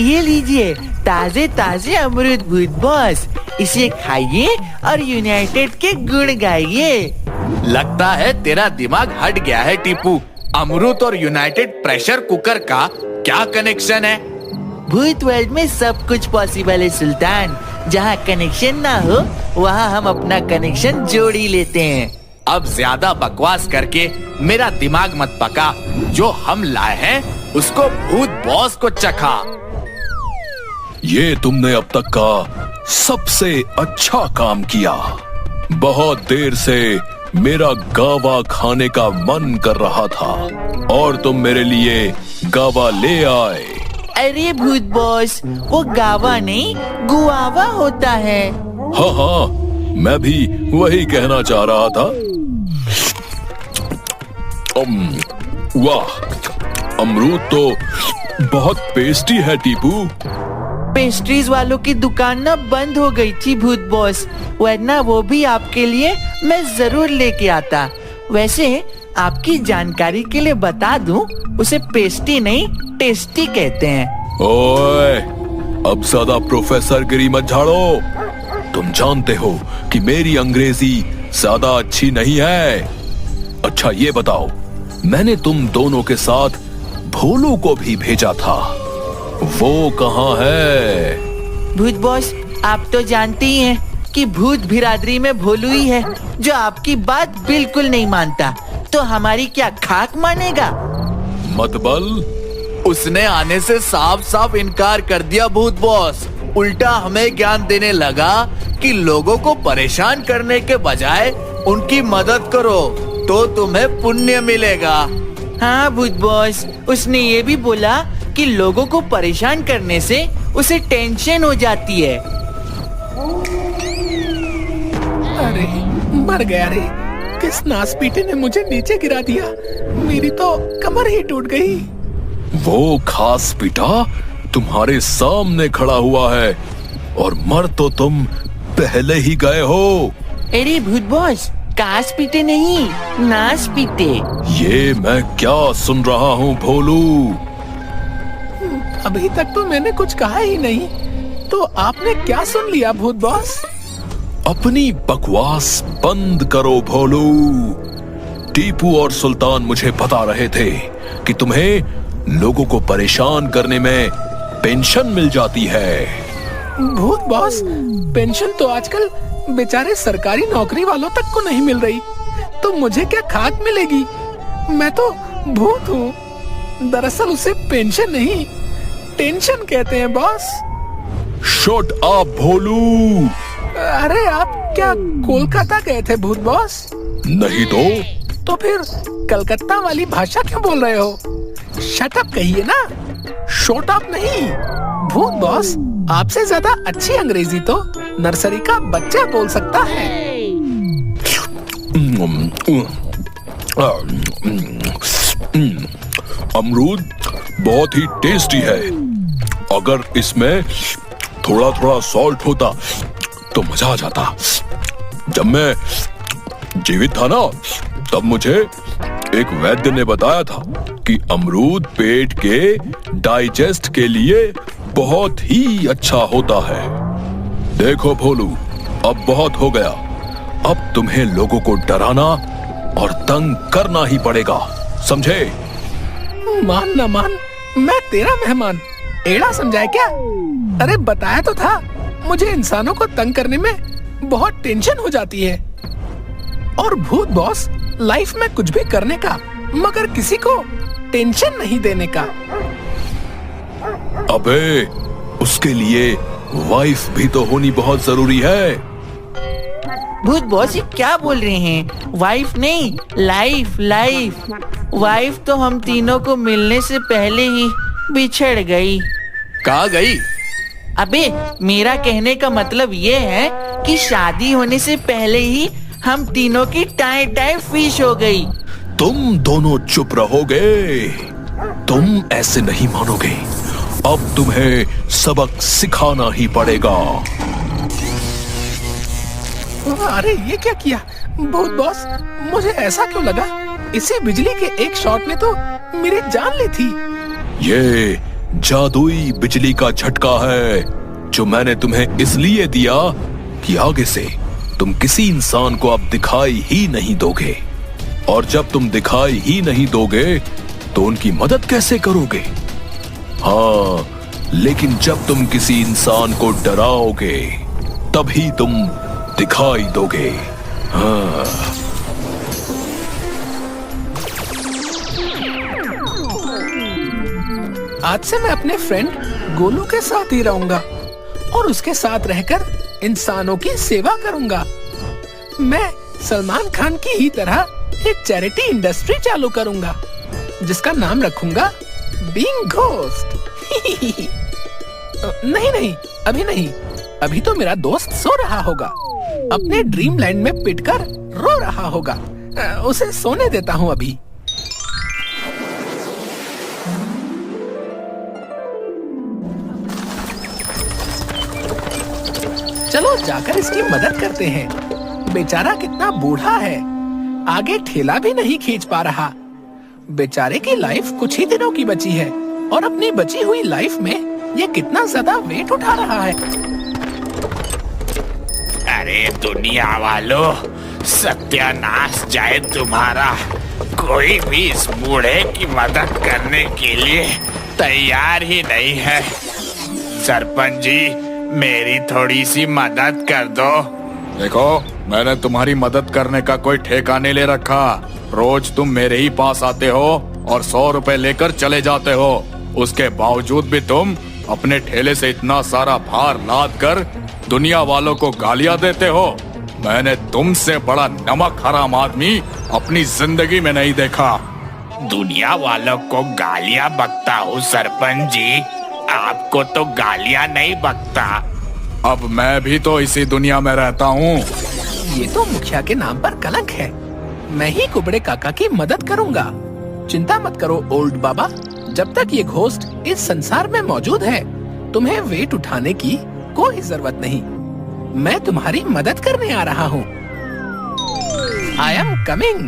ये लीजिए ताजे ताजे अमरूद भूत बॉस, इसे खाइए और यूनाइटेड के गुण गाइए। लगता है तेरा दिमाग हट गया है टीपू। अमरूद और यूनाइटेड प्रेशर कुकर का क्या कनेक्शन है? भूत वर्ल्ड में सब कुछ पॉसिबल है सुल्तान। जहाँ कनेक्शन ना हो वहाँ हम अपना कनेक्शन जोड़ ही लेते हैं। अब ज्यादा बकवास करके मेरा दिमाग मत पका। जो हम लाए हैं उसको भूत बॉस को चखा। ये तुमने अब तक का सबसे अच्छा काम किया। बहुत देर से मेरा गावा खाने का मन कर रहा था और तुम मेरे लिए गावा ले आए। अरे भूत बॉस, वो गावा नहीं गुआवा होता है। हाँ हाँ, मैं भी वही कहना चाह रहा था। वाह, अमरूद तो बहुत टेस्टी है टीपू। पेस्ट्रीज वालों की दुकान ना बंद हो गई थी भूत बॉस, वरना वो भी आपके लिए मैं जरूर लेके आता। वैसे आपकी जानकारी के लिए बता दूं, उसे पेस्ट्री नहीं टेस्टी कहते हैं। ओए, अब ज्यादा प्रोफेसर गिरी मत झाड़ो। तुम जानते हो कि मेरी अंग्रेजी ज्यादा अच्छी नहीं है। अच्छा ये बताओ, मैंने तुम दोनों के साथ भोलू को भी भेजा था, वो कहाँ है? भूत बॉस, आप तो जानते ही हैं कि भूत बिरादरी में भोलू ही है जो आपकी बात बिल्कुल नहीं मानता। तो हमारी क्या खाक मानेगा? मतबल उसने आने से साफ साफ इनकार कर दिया भूत बॉस। उल्टा हमें ज्ञान देने लगा कि लोगों को परेशान करने के बजाय उनकी मदद करो तो तुम्हें पुण्य मिलेगा। हाँ भूत बॉस, उसने ये भी बोला कि लोगों को परेशान करने से उसे टेंशन हो जाती है। अरे मर गया रे, किस नासपीटे ने मुझे नीचे गिरा दिया। मेरी तो कमर ही टूट गई। वो खास पिटा तुम्हारे सामने खड़ा हुआ है और मर तो तुम पहले ही गए हो। अरे भूत बॉस, कास पीटे नहीं नास पीटे। ये मैं क्या सुन रहा हूँ भोलू? अभी तक तो मैंने कुछ कहा ही नहीं, तो आपने क्या सुन लिया भूत बॉस? अपनी बकवास बंद करो भोलू। टीपू और सुल्तान मुझे बता रहे थे कि तुम्हें लोगों को परेशान करने में पेंशन मिल जाती है। भूत बॉस, पेंशन तो आजकल बेचारे सरकारी नौकरी वालों तक को नहीं मिल रही, तो मुझे क्या खाक मिलेगी? मैं तो भूत हूँ। दरअसल उसे पेंशन नहीं टेंशन कहते हैं बॉस। शट अप भोलू। अरे आप क्या कोलकाता गए थे भूत बॉस? नहीं तो फिर कलकत्ता वाली भाषा क्यों बोल रहे हो? शट अप कहिए ना, शॉट अप नहीं। भूत बॉस, आपसे ज्यादा अच्छी अंग्रेजी तो नर्सरी का बच्चा बोल सकता है। अमरूद बहुत ही टेस्टी है। अगर इसमें थोड़ा थोड़ा सॉल्ट होता तो मजा आ जाता। जब मैं जीवित था ना, तब मुझे एक वैद्य ने बताया था कि अमरूद पेट के डाइजेस्ट के लिए बहुत ही अच्छा होता है। देखो भोलू, अब बहुत हो गया। अब तुम्हें लोगों को डराना और तंग करना ही पड़ेगा, समझे? मान ना मान, मैं तेरा मेहमान एड़ा समझाए क्या? अरे बताया तो था, मुझे इंसानों को तंग करने में बहुत टेंशन हो जाती है। और भूत बॉस, लाइफ में कुछ भी करने का, मगर किसी को टेंशन नहीं देने का। अबे, उसके लिए वाइफ भी तो होनी बहुत जरूरी है। भूत बॉस, ये क्या बोल रहे हैं? वाइफ नहीं, लाइफ लाइफ। वाइफ तो हम तीनों को मिलने से पहले ही बिछड़ गई। कहाँ गई? अबे, मेरा कहने का मतलब ये है कि शादी होने से पहले ही हम तीनों की टाई टाई फिश हो गई। तुम दोनों चुप रहोगे? तुम ऐसे नहीं मानोगे। अब तुम्हें सबक सिखाना ही पड़ेगा। अरे ये क्या किया भूत बॉस? मुझे ऐसा क्यों लगा इसी बिजली के एक शॉट ने तो मेरी जान ली थी। ये जादुई बिजली का झटका है जो मैंने तुम्हें इसलिए दिया कि आगे से तुम किसी इंसान को अब दिखाई ही नहीं दोगे, और जब तुम दिखाई ही नहीं दोगे तो उनकी मदद कैसे करोगे? हाँ, लेकिन जब तुम किसी इंसान को डराओगे तभी तुम दिखाई दोगे। हाँ। आज से मैं अपने फ्रेंड गोलू के साथ ही रहूंगा और उसके साथ रहकर इंसानों की सेवा करूंगा। मैं सलमान खान की ही तरह एक चैरिटी इंडस्ट्री चालू करूंगा जिसका नाम रखूंगा बीइंग घोस्ट। नहीं, अभी नहीं। अभी तो मेरा दोस्त सो रहा होगा, अपने ड्रीम लैंड में पिटकर रो रहा होगा। उसे सोने देता हूँ अभी। चलो जाकर इसकी मदद करते हैं। बेचारा कितना बूढ़ा है, आगे ठेला भी नहीं खींच पा रहा। बेचारे की लाइफ कुछ ही दिनों की बची है और अपनी बची हुई लाइफ में ये कितना ज्यादा वेट उठा रहा है। अरे दुनिया वालों, सत्यानाश जाए तुम्हारा। कोई भी इस बूढ़े की मदद करने के लिए तैयार ही नहीं है। सरपंच जी, मेरी थोड़ी सी मदद कर दो। देखो, मैंने तुम्हारी मदद करने का कोई ठेका नहीं ले रखा। रोज तुम मेरे ही पास आते हो और 100 रुपए लेकर चले जाते हो। उसके बावजूद भी तुम अपने ठेले से इतना सारा भार लाद कर दुनिया वालों को गालियां देते हो। मैंने तुमसे बड़ा नमक हराम आदमी अपनी जिंदगी में नहीं देखा। दुनिया वालों को गालियां बकता हूँ सरपंच जी, आपको तो गालियां नहीं बकता। अब मैं भी तो इसी दुनिया में रहता हूँ। ये तो मुखिया के नाम पर कलंक है। मैं ही कुबड़े काका की मदद करूंगा। चिंता मत करो ओल्ड बाबा, जब तक ये घोस्ट इस संसार में मौजूद है तुम्हें वेट उठाने की कोई जरूरत नहीं। मैं तुम्हारी मदद करने आ रहा हूँ। I am coming.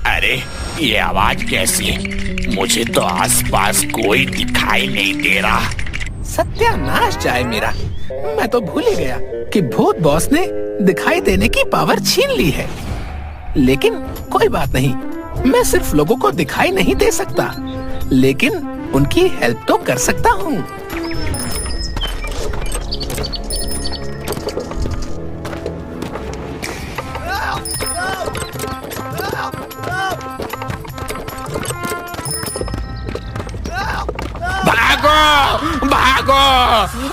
अरे ये आवाज कैसी? मुझे तो आसपास कोई दिखाई नहीं दे रहा। सत्यानाश जाए मेरा, मैं तो भूल ही गया कि भूत बॉस ने दिखाई देने की पावर छीन ली है। लेकिन कोई बात नहीं, मैं सिर्फ लोगों को दिखाई नहीं दे सकता, लेकिन उनकी हेल्प तो कर सकता हूँ। भागो भागो,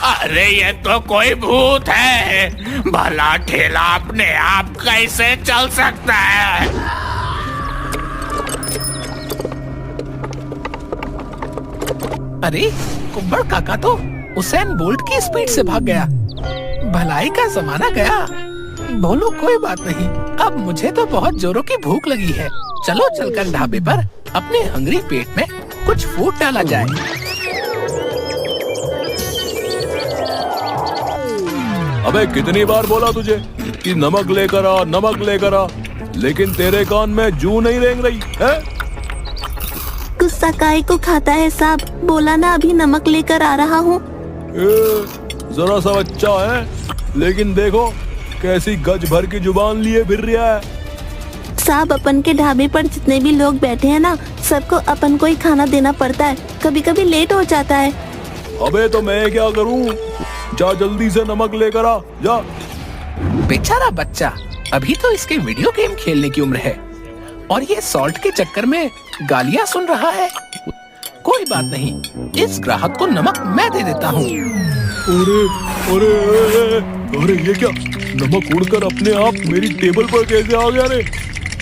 अरे ये तो कोई भूत है। भला ठेला अपने आप कैसे चल सकता है? अरे कुब्बड़ काका तो उसेन बोल्ट की स्पीड से भाग गया। भलाई का जमाना गया। बोलो कोई बात नहीं, अब मुझे तो बहुत जोरों की भूख लगी है। चलो चलकर ढाबे पर अपने हंगरी पेट में कुछ फूड डाला जाए। अबे कितनी बार बोला तुझे कि नमक लेकर आ, नमक लेकर आ, लेकिन तेरे कान में जू नहीं रेंग रही है? गुस्सा काय को खाता है साहब, बोला ना अभी नमक लेकर आ रहा हूँ। जरा सा बच्चा है, लेकिन देखो कैसी गज भर की जुबान लिए फिर रहा है। साहब अपन के ढाबे पर जितने भी लोग बैठे हैं ना, सबको अपन को ही खाना देना पड़ता है। कभी कभी लेट हो जाता है। अबे तो मैं क्या करूँ? जा जल्दी से नमक लेकर आ, जा। बेचारा बच्चा, अभी तो इसके वीडियो गेम खेलने की उम्र है और ये सॉल्ट के चक्कर में गालियाँ सुन रहा है। कोई बात नहीं, इस ग्राहक को नमक मैं दे देता हूँ। अरे अरे अरे ये क्या? नमक उड़कर अपने आप मेरी टेबल पर कैसे आ गया रे?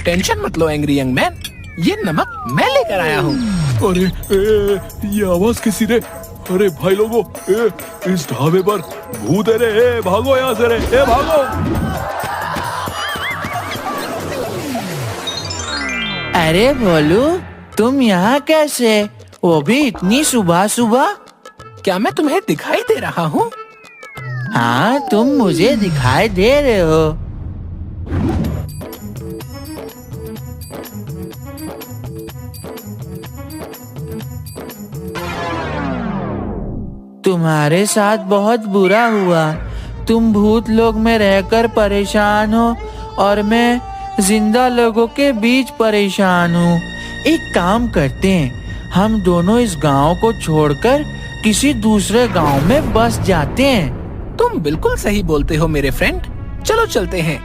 टेंशन मत लो एंग्री यंग मैन, ये नमक मैं लेकर आया हूँ। अरे ये आवाज किसी ने? अरे भाई लोगों, इस ढाबे पर भूत है रे। भागो यहाँ से रे, भागो। अरे भोलू, तुम यहाँ कैसे? वो भी इतनी सुबह सुबह? क्या मैं तुम्हें दिखाई दे रहा हूँ? हाँ, तुम मुझे दिखाई दे रहे हो। तुम्हारे साथ बहुत बुरा हुआ। तुम भूत लोग में रहकर परेशान हो और मैं जिंदा लोगों के बीच परेशान हूँ। एक काम करते हैं, हम दोनों इस गांव को छोड़कर किसी दूसरे गांव में बस जाते हैं। तुम बिल्कुल सही बोलते हो मेरे फ्रेंड। चलो चलते हैं।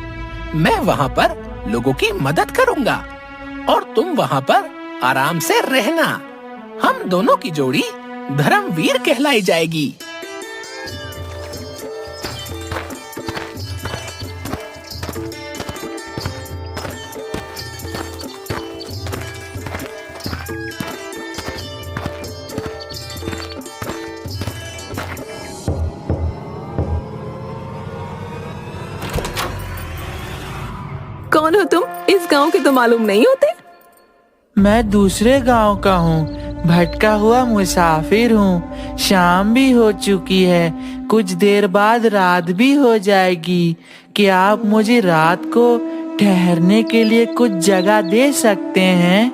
मैं वहाँ पर लोगों की मदद करूँगा और तुम वहाँ पर आराम से रहना। हम दोनों की जोड़ी धर्मवीर कहलाई जाएगी। कौन हो तुम? इस गांव के तो मालूम नहीं होते। मैं दूसरे गांव का हूँ, भटका हुआ मुसाफिर हूँ। शाम भी हो चुकी है, कुछ देर बाद रात भी हो जाएगी। क्या आप मुझे रात को ठहरने के लिए कुछ जगह दे सकते हैं?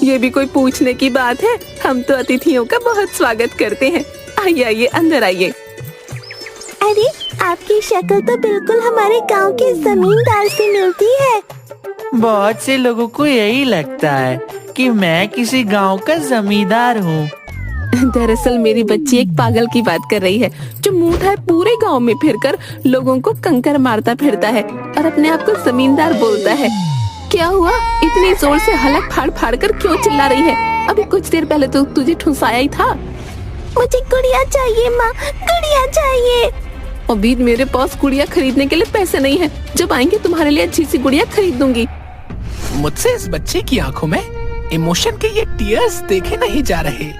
ये भी कोई पूछने की बात है? हम तो अतिथियों का बहुत स्वागत करते हैं। आइए आइए, अंदर आइए। अरे, आपकी शक्ल तो बिल्कुल हमारे गांव के जमींदार से मिलती है। बहुत से लोगों को यही लगता है कि मैं किसी गांव का जमींदार हूँ। दरअसल मेरी बच्ची एक पागल की बात कर रही है, जो मूठ है पूरे गांव में फिरकर लोगों को कंकर मारता फिरता है और अपने आप को जमींदार बोलता है। क्या हुआ? इतनी जोर से हलक फाड़ फाड़ कर क्यों चिल्ला रही है? अभी कुछ देर पहले तो तुझे ठुसाया ही था। मुझे गुड़िया चाहिए माँ, गुड़िया चाहिए। अभी मेरे पास गुड़िया खरीदने के लिए पैसे नहीं है। जब आएंगे तुम्हारे लिए अच्छी सी गुड़िया खरीद दूंगी। मुझसे इस बच्चे की आंखों में इमोशन के ये टीयर्स देखे नहीं जा रहे।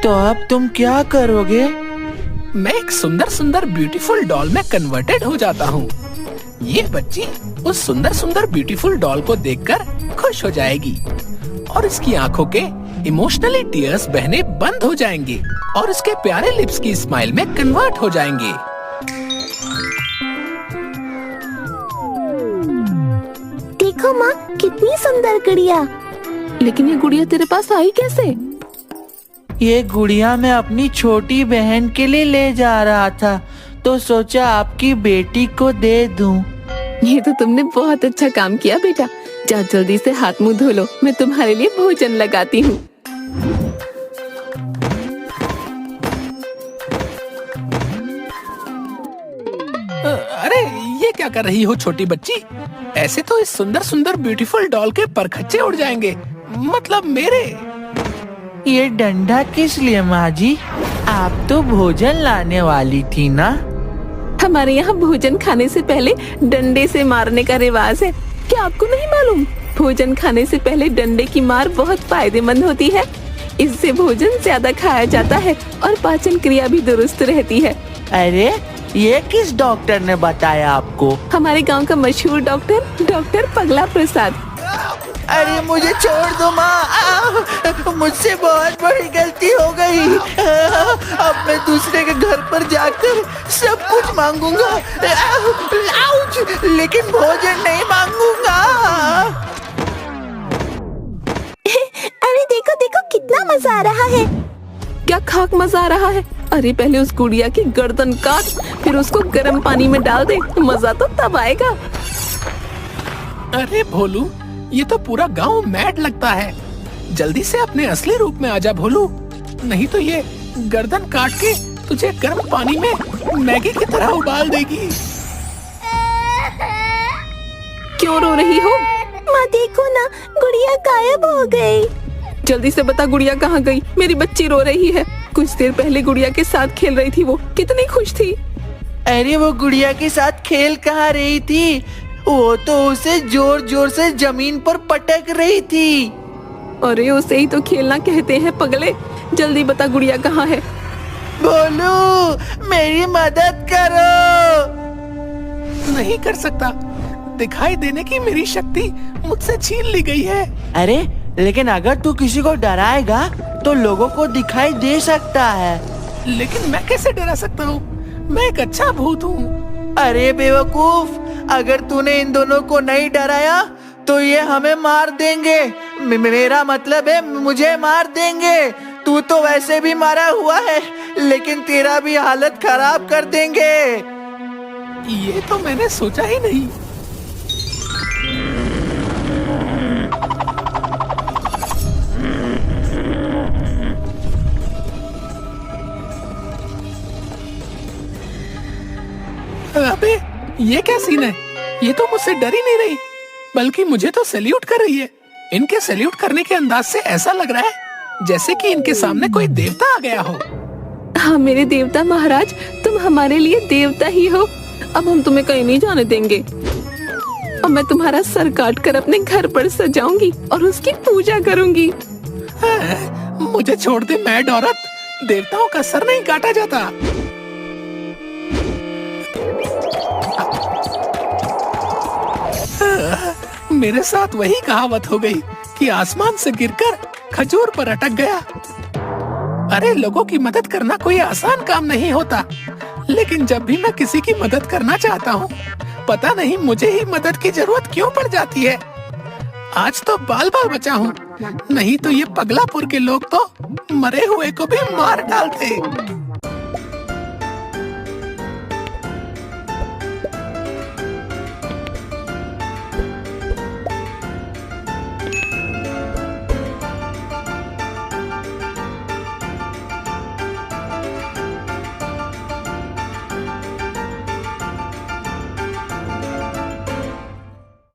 तो अब तुम क्या करोगे? मैं एक सुंदर सुंदर ब्यूटीफुल डॉल में कन्वर्टेड हो जाता हूँ। ये बच्ची उस सुंदर सुंदर ब्यूटीफुल डॉल को देखकर खुश हो जाएगी और इसकी आंखों के इमोशनली टीयर्स बहने बंद हो जाएंगे और इसके प्यारे लिप्स की स्माइल में कन्वर्ट हो जाएंगे। देखो माँ, कितनी सुंदर गुड़िया। लेकिन ये गुड़िया तेरे पास आई कैसे? ये गुड़िया मैं अपनी छोटी बहन के लिए ले जा रहा था, तो सोचा आपकी बेटी को दे दूं। ये तो तुमने बहुत अच्छा काम किया बेटा। जाओ जल्दी से हाथ मुंह धो लो, मैं तुम्हारे लिए भोजन लगाती हूँ। अरे ये क्या कर रही हो छोटी बच्ची? ऐसे तो इस सुंदर सुंदर ब्यूटीफुल डॉल के परखच्चे उड़ जाएंगे, मतलब मेरे। ये डंडा किस लिए माँ जी? आप तो भोजन लाने वाली थी ना? हमारे यहाँ भोजन खाने से पहले डंडे से मारने का रिवाज है। क्या आपको नहीं मालूम? भोजन खाने से पहले डंडे की मार बहुत फायदेमंद होती है। इससे भोजन ज्यादा खाया जाता है और पाचन क्रिया भी दुरुस्त रहती है। अरे, ये किस डॉक्टर ने बताया आपको? हमारे गांव का मशहूर डॉक्टर पगला प्रसाद। अरे मुझे छोड़ दो माँ, मुझसे बहुत बड़ी गलती हो गई। अब मैं दूसरे के घर पर जाकर सब कुछ मांगूंगा, लेकिन भोजन नहीं मांगूंगा। अरे देखो देखो, कितना मजा आ रहा है। क्या खाक मजा आ रहा है? अरे पहले उस गुड़िया की गर्दन काट, फिर उसको गर्म पानी में डाल दे, मजा तो तब आएगा। अरे भोलू, ये तो पूरा गांव मैड लगता है। जल्दी से अपने असली रूप में आजा भोलू, नहीं तो ये गर्दन काट के तुझे गर्म पानी में मैगी की तरह उबाल देगी। क्यों रो रही हो? माँ देखो ना, गुड़िया गायब हो गई। जल्दी से बता गुड़िया कहाँ गई? मेरी बच्ची रो रही है। कुछ देर पहले गुड़िया के साथ खेल रही थी, वो कितनी खुश थी। अरे वो गुड़िया के साथ खेल कहाँ रही थी? वो तो उसे जोर जोर से जमीन पर पटक रही थी। अरे उसे ही तो खेलना कहते हैं पगले। जल्दी बता गुड़िया कहाँ है? बोलू, मेरी मदद करो। नहीं कर सकता, दिखाई देने की मेरी शक्ति मुझसे छीन ली गई है। अरे लेकिन अगर तू किसी को डराएगा तो लोगों को दिखाई दे सकता है। लेकिन मैं कैसे डरा सकता हूँ? मैं एक अच्छा भूत हूँ। अरे बेवकूफ, अगर तूने इन दोनों को नहीं डराया तो ये हमें मार देंगे। मेरा मतलब है मुझे मार देंगे। तू तो वैसे भी मारा हुआ है, लेकिन तेरा भी हालत खराब कर देंगे। ये तो मैंने सोचा ही नहीं। अबे ये क्या सीन है? ये तो मुझसे डर ही नहीं रही, बल्कि मुझे तो सैल्यूट कर रही है। इनके सैल्यूट करने के अंदाज से ऐसा लग रहा है जैसे कि इनके सामने कोई देवता आ गया हो। हाँ मेरे देवता महाराज, तुम हमारे लिए देवता ही हो। अब हम तुम्हें कहीं नहीं जाने देंगे। अब मैं तुम्हारा सर काट कर अपने घर पर सजाऊंगी और उसकी पूजा करूंगी। मुझे छोड़ दे मैड औरत, देवताओं का सर नहीं काटा जाता। मेरे साथ वही कहावत हो गई कि आसमान से गिरकर खजूर पर अटक गया। अरे लोगों की मदद करना कोई आसान काम नहीं होता, लेकिन जब भी मैं किसी की मदद करना चाहता हूँ, पता नहीं मुझे ही मदद की जरूरत क्यों पड़ जाती है। आज तो बाल बाल बचा हूँ, नहीं तो ये पगलापुर के लोग तो मरे हुए को भी मार डालते।